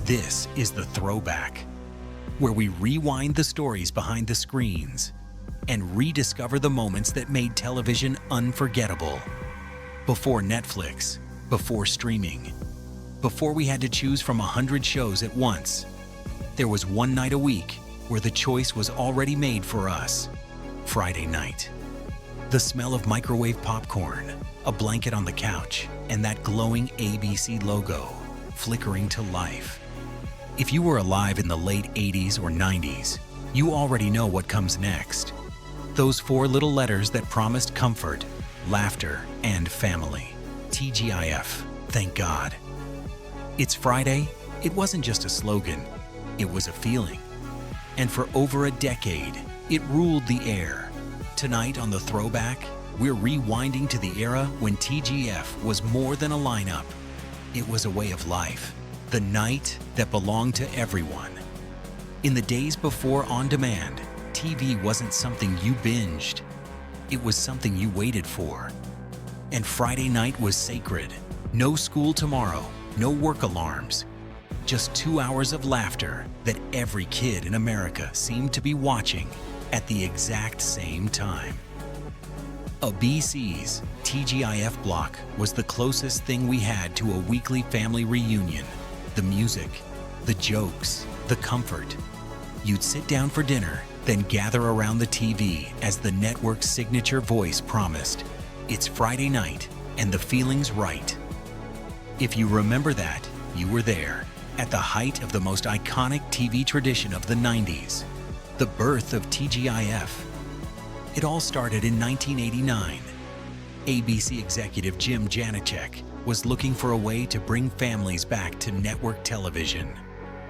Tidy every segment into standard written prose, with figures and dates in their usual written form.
This is the Throwback, where we rewind the stories behind the screens and rediscover the moments that made television unforgettable. Before Netflix, before streaming, before we had to choose from 100 shows at once, there was one night a week where the choice was already made for us: Friday night. The smell of microwave popcorn, a blanket on the couch, and that glowing ABC logo flickering to life. If you were alive in the late 80s or 90s, you already know what comes next. Those four little letters that promised comfort, laughter, and family. TGIF, thank God. It's Friday. It wasn't just a slogan, it was a feeling. And for over a decade, it ruled the air. Tonight on the Throwback, we're rewinding to the era when TGIF was more than a lineup. It was a way of life, the night that belonged to everyone. In the days before on-demand, TV wasn't something you binged. It was something you waited for. And Friday night was sacred. No school tomorrow, no work alarms. Just 2 hours of laughter that every kid in America seemed to be watching at the exact same time. A BC's TGIF block was the closest thing we had to a weekly family reunion. The music, the jokes, the comfort. You'd sit down for dinner, then gather around the TV as the network's signature voice promised, "It's Friday night, and the feeling's right." If you remember that, you were there, at the height of the most iconic TV tradition of the 90s, the birth of TGIF. It all started in 1989. ABC executive Jim Janicek was looking for a way to bring families back to network television.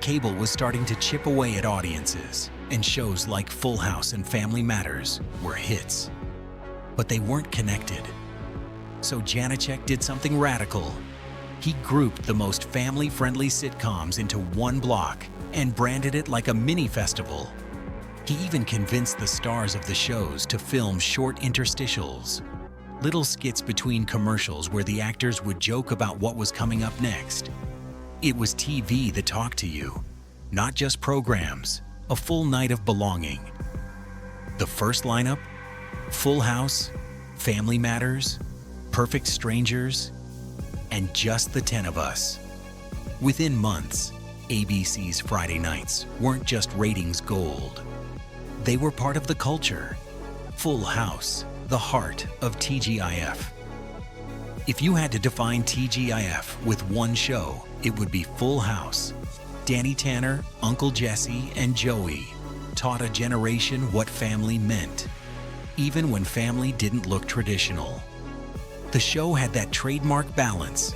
Cable was starting to chip away at audiences, and shows like Full House and Family Matters were hits. But they weren't connected. So Janicek did something radical. He grouped the most family-friendly sitcoms into one block and branded it like a mini festival. He even convinced the stars of the shows to film short interstitials, little skits between commercials where the actors would joke about what was coming up next. It was TV that talked to you, not just programs, a full night of belonging. The first lineup: Full House, Family Matters, Perfect Strangers, and just the 10 of us. Within months, ABC's Friday nights weren't just ratings gold. They were part of the culture. Full House, the heart of TGIF. If you had to define TGIF with one show, it would be Full House. Danny Tanner, Uncle Jesse, and Joey taught a generation what family meant, even when family didn't look traditional. The show had that trademark balance: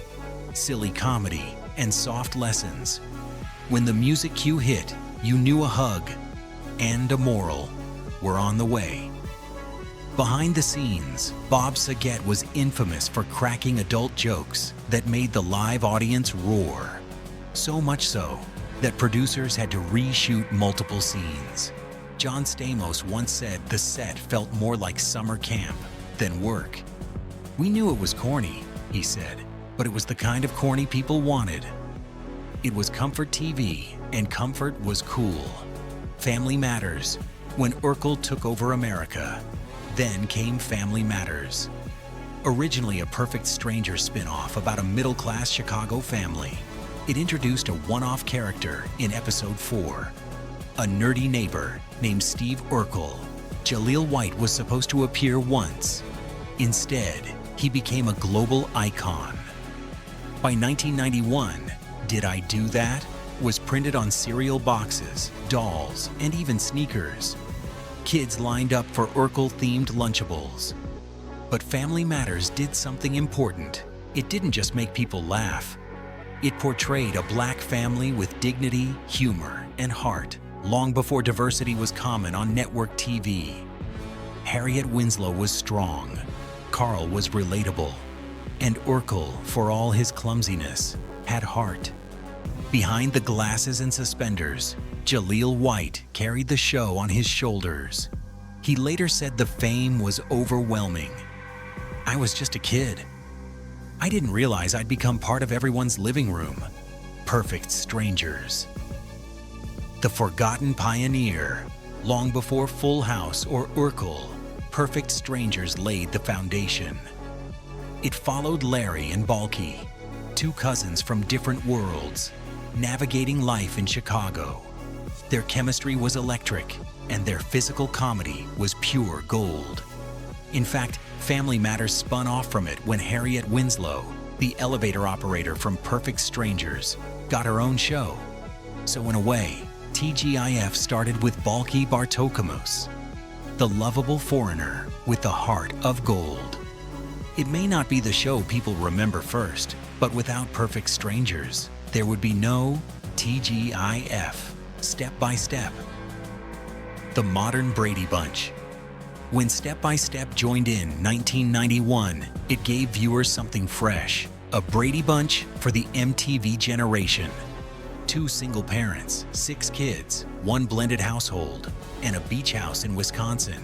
silly comedy and soft lessons. When the music cue hit, you knew a hug and a moral were on the way. Behind the scenes, Bob Saget was infamous for cracking adult jokes that made the live audience roar. So much so that producers had to reshoot multiple scenes. John Stamos once said the set felt more like summer camp than work. "We knew it was corny," he said, "but it was the kind of corny people wanted." It was comfort TV, and comfort was cool. Family Matters, when Urkel took over America. Then came Family Matters. Originally a Perfect Stranger spin-off about a middle-class Chicago family, it introduced a one-off character in episode 4. A nerdy neighbor named Steve Urkel. Jaleel White was supposed to appear once. Instead, he became a global icon. By 1991, Did I Do That? Was printed on cereal boxes, dolls, and even sneakers. Kids lined up for Urkel-themed Lunchables. But Family Matters did something important. It didn't just make people laugh. It portrayed a black family with dignity, humor, and heart, long before diversity was common on network TV. Harriet Winslow was strong, Carl was relatable, and Urkel, for all his clumsiness, had heart. Behind the glasses and suspenders, Jaleel White carried the show on his shoulders. He later said the fame was overwhelming. "I was just a kid. I didn't realize I'd become part of everyone's living room." Perfect Strangers. The forgotten pioneer. Long before Full House or Urkel, Perfect Strangers laid the foundation. It followed Larry and Balky, two cousins from different worlds, navigating life in Chicago. Their chemistry was electric, and their physical comedy was pure gold. In fact, Family Matters spun off from it when Harriet Winslow, the elevator operator from Perfect Strangers, got her own show. So in a way, TGIF started with Balky Bartokomous, the lovable foreigner with the heart of gold. It may not be the show people remember first, but without Perfect Strangers, there would be no TGIF, Step by Step. The Modern Brady Bunch. When Step by Step joined in 1991, it gave viewers something fresh, a Brady Bunch for the MTV generation. 2 single parents, 6 kids, 1 blended household, and a beach house in Wisconsin.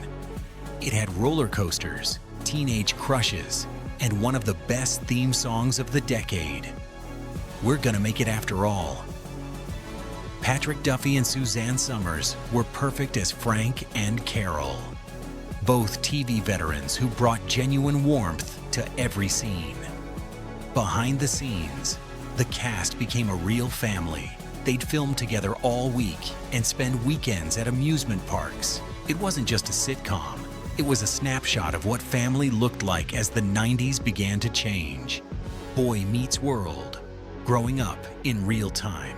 It had roller coasters, teenage crushes, and one of the best theme songs of the decade. We're Gonna Make It After All. Patrick Duffy and Suzanne Summers were perfect as Frank and Carol, both TV veterans who brought genuine warmth to every scene. Behind the scenes, the cast became a real family. They'd film together all week and spend weekends at amusement parks. It wasn't just a sitcom. It was a snapshot of what family looked like as the 90s began to change. Boy Meets World, growing up in real time.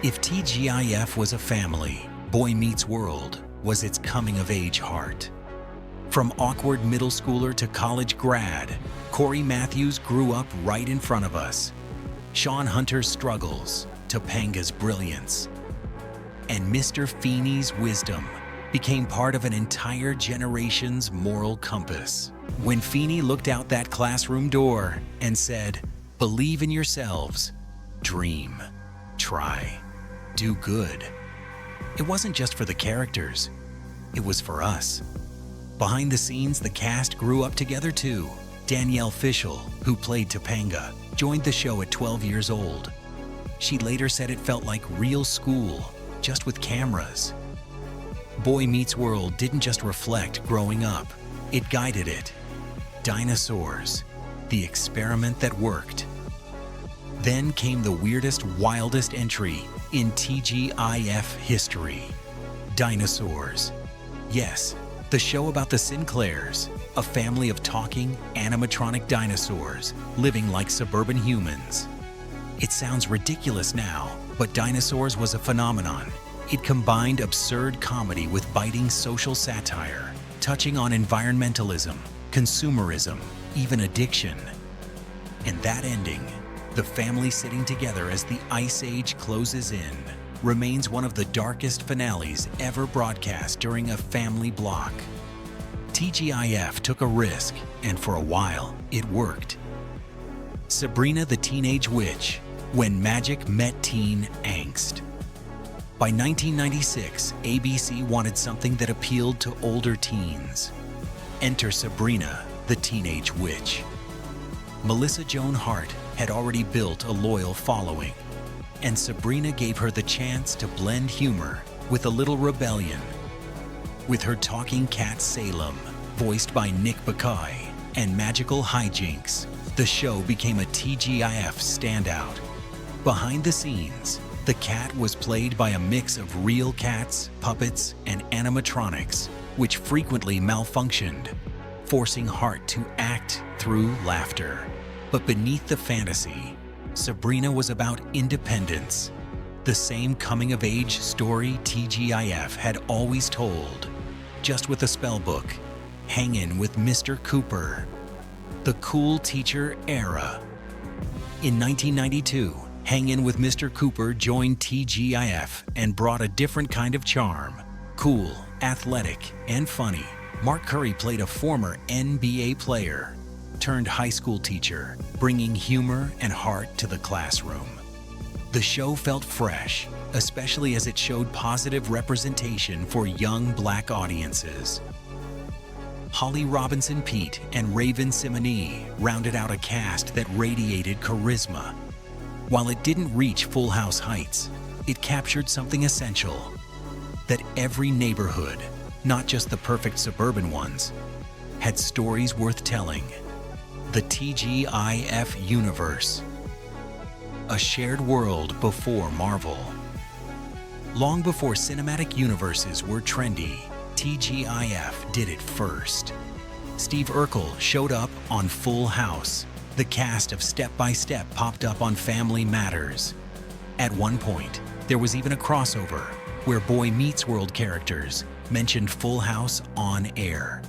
If TGIF was a family, Boy Meets World was its coming-of-age heart. From awkward middle schooler to college grad, Corey Matthews grew up right in front of us. Sean Hunter's struggles, Topanga's brilliance, and Mr. Feeney's wisdom became part of an entire generation's moral compass. When Feeney looked out that classroom door and said, "Believe in yourselves, dream, try, do good," it wasn't just for the characters, it was for us. Behind the scenes, the cast grew up together too. Danielle Fishel, who played Topanga, joined the show at 12 years old. She later said it felt like real school, just with cameras. Boy Meets World didn't just reflect growing up, it guided it. Dinosaurs, the experiment that worked. Then came the weirdest, wildest entry in TGIF history. Dinosaurs. Yes, the show about the Sinclairs, a family of talking, animatronic dinosaurs living like suburban humans. It sounds ridiculous now, but Dinosaurs was a phenomenon. It combined absurd comedy with biting social satire, touching on environmentalism, consumerism, even addiction. And that ending, the family sitting together as the Ice Age closes in, remains one of the darkest finales ever broadcast during a family block. TGIF took a risk, and for a while, it worked. Sabrina the Teenage Witch, When Magic Met Teen Angst. By 1996, ABC wanted something that appealed to older teens. Enter Sabrina the Teenage Witch. Melissa Joan Hart had already built a loyal following, and Sabrina gave her the chance to blend humor with a little rebellion. With her talking cat Salem, voiced by Nick Bakay, and magical hijinks, the show became a TGIF standout. Behind the scenes, the cat was played by a mix of real cats, puppets, and animatronics, which frequently malfunctioned, forcing Hart to act through laughter. But beneath the fantasy, Sabrina was about independence, the same coming-of-age story TGIF had always told, just with a spellbook. Hang in with Mr. Cooper. The cool teacher era. In 1992, Hang In with Mr. Cooper joined TGIF and brought a different kind of charm. Cool, athletic, and funny, Mark Curry played a former NBA player turned high school teacher, bringing humor and heart to the classroom. The show felt fresh, especially as it showed positive representation for young Black audiences. Holly Robinson Peete and Raven Simone rounded out a cast that radiated charisma. While it didn't reach Full House heights, it captured something essential: that every neighborhood, not just the perfect suburban ones, had stories worth telling. The TGIF universe. A shared world before Marvel. Long before cinematic universes were trendy, TGIF did it first. Steve Urkel showed up on Full House. The cast of Step by Step popped up on Family Matters. At one point, there was even a crossover where Boy Meets World characters mentioned Full House on air.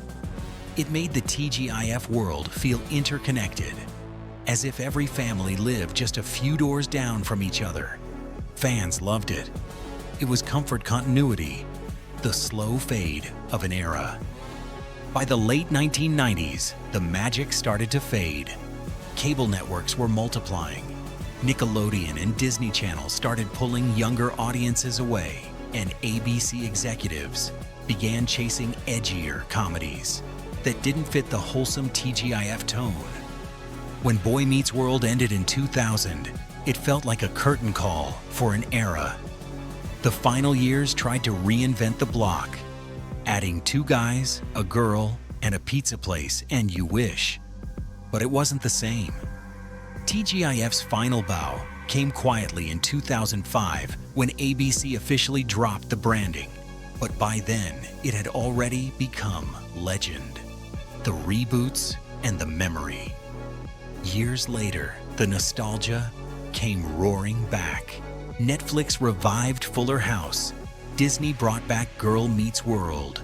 It made the TGIF world feel interconnected, as if every family lived just a few doors down from each other. Fans loved it. It was comfort continuity, the slow fade of an era. By the late 1990s, the magic started to fade. Cable networks were multiplying. Nickelodeon and Disney Channel started pulling younger audiences away, and ABC executives began chasing edgier comedies that didn't fit the wholesome TGIF tone. When Boy Meets World ended in 2000, it felt like a curtain call for an era. The final years tried to reinvent the block, adding 2 guys, a girl, and a pizza place, and you wish. But it wasn't the same. TGIF's final bow came quietly in 2005 when ABC officially dropped the branding. But by then, it had already become legend. The reboots and the memory. Years later, the nostalgia came roaring back. Netflix revived Fuller House. Disney brought back Girl Meets World.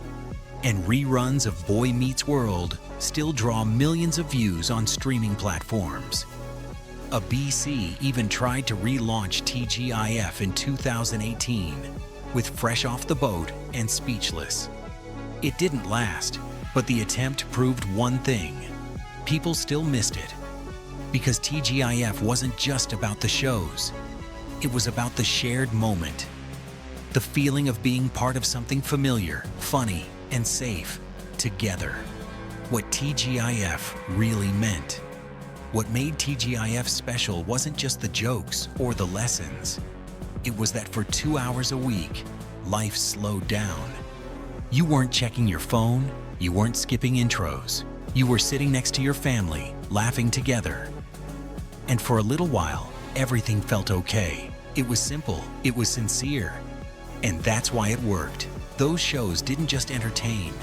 And reruns of Boy Meets World still draw millions of views on streaming platforms. ABC even tried to relaunch TGIF in 2018 with Fresh Off the Boat and Speechless. It didn't last, but the attempt proved one thing: people still missed it. Because TGIF wasn't just about the shows, it was about the shared moment. The feeling of being part of something familiar, funny, and safe together. What TGIF really meant. What made TGIF special wasn't just the jokes or the lessons. It was that for 2 hours a week, life slowed down. You weren't checking your phone, you weren't skipping intros. You were sitting next to your family, laughing together. And for a little while, everything felt okay. It was simple, it was sincere. And that's why it worked. Those shows didn't just entertain,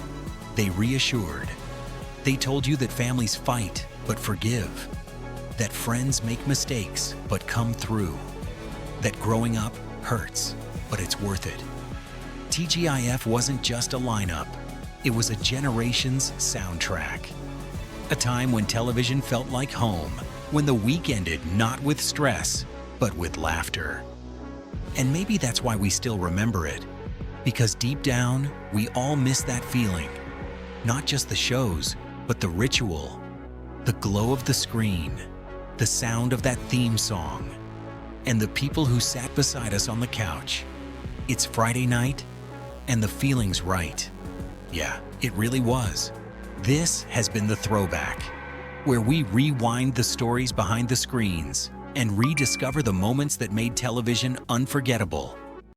they reassured. They told you that families fight, but forgive. That friends make mistakes, but come through. That growing up hurts, but it's worth it. TGIF wasn't just a lineup, it was a generation's soundtrack. A time when television felt like home, when the week ended not with stress, but with laughter. And maybe that's why we still remember it. Because deep down, we all miss that feeling. Not just the shows, but the ritual, the glow of the screen, the sound of that theme song, and the people who sat beside us on the couch. It's Friday night, and the feeling's right. Yeah, it really was. This has been the Throwback, where we rewind the stories behind the screens and rediscover the moments that made television unforgettable.